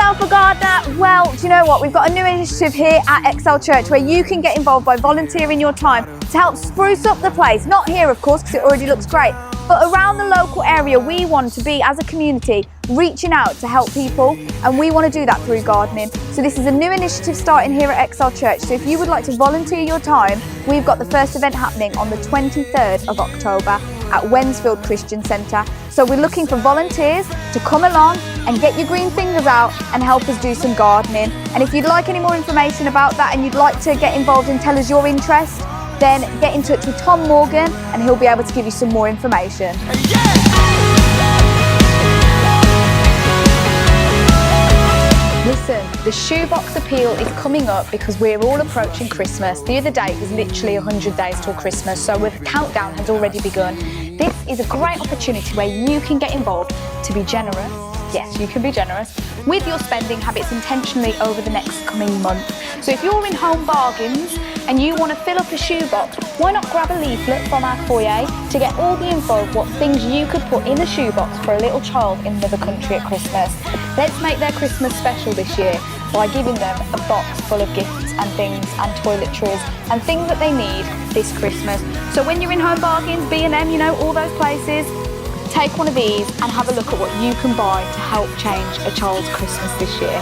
yourself a gardener? Well, do you know what? We've got a new initiative here at Excel Church where you can get involved by volunteering your time to help spruce up the place. Not here, of course, because it already looks great, but around the local area. We want to be, as a community, reaching out to help people, and we want to do that through gardening. So this is a new initiative starting here at Excel Church. So if you would like to volunteer your time, we've got the first event happening on the 23rd of October at Wensfield Christian Centre. So we're looking for volunteers to come along and get your green fingers out and help us do some gardening. And if you'd like any more information about that and you'd like to get involved and tell us your interest, then get in touch with Tom Morgan and he'll be able to give you some more information. Listen, the Shoebox Appeal is coming up because we're all approaching Christmas. The other day it was literally 100 days till Christmas, so the countdown has already begun. This is a great opportunity where you can get involved to be generous. Yes, you can be generous with your spending habits intentionally over the next coming month. So if you're in Home Bargains and you want to fill up a shoebox, why not grab a leaflet from our foyer to get all the info of what things you could put in a shoebox for a little child in another country at Christmas. Let's make their Christmas special this year by giving them a box full of gifts and things and toiletries and things that they need this Christmas. So when you're in Home Bargains, B&M, you know, all those places, take one of these and have a look at what you can buy to help change a child's Christmas this year.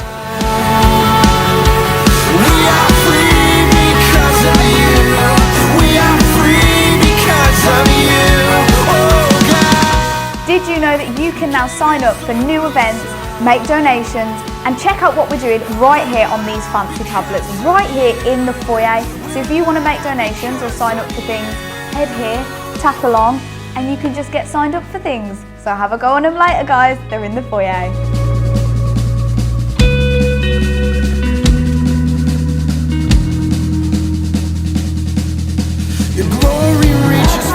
We are free because of you. We are free because of you. Oh God. Did you know that you can now sign up for new events, make donations and check out what we're doing right here on these fancy tablets, right here in the foyer. So if you want to make donations or sign up for things, head here, tap along, and you can just get signed up for things. So have a go on them later, guys. They're in the foyer.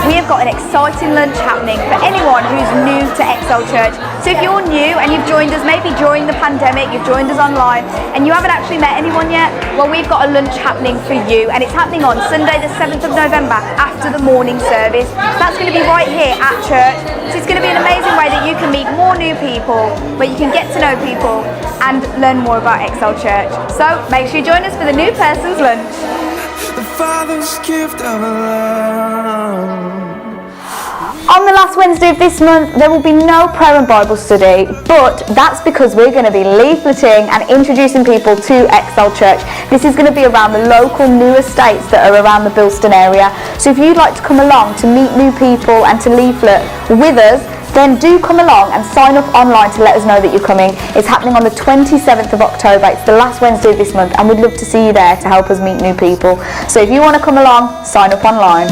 We have got an exciting lunch happening for anyone who's new to Excel Church. So if you're new and you've joined us maybe during the pandemic, you've joined us online and you haven't actually met anyone yet, well, we've got a lunch happening for you, and it's happening on Sunday the 7th of November after the morning service. That's going to be right here at church. So it's going to be an amazing way that you can meet more new people, where you can get to know people and learn more about Excel Church. So make sure you join us for the new person's lunch. The Father's gift of love. On the last Wednesday of this month, there will be no prayer and Bible study, but that's because we're going to be leafleting and introducing people to Excel Church. This is going to be around the local new estates that are around the Bilston area. So if you'd like to come along to meet new people and to leaflet with us, then do come along and sign up online to let us know that you're coming. It's happening on the 27th of October. It's the last Wednesday of this month, and we'd love to see you there to help us meet new people. So if you want to come along, sign up online.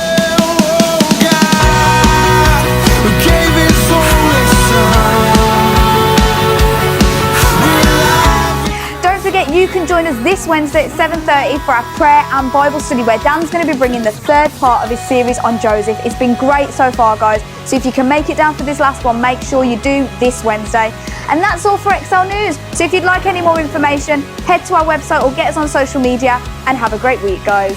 You can join us this Wednesday at 7:30 for our prayer and Bible study, where Dan's going to be bringing the third part of his series on Joseph. It's been great so far, guys. So if you can make it down for this last one, make sure you do this Wednesday. And that's all for Excel News. So if you'd like any more information, head to our website or get us on social media, and have a great week, guys.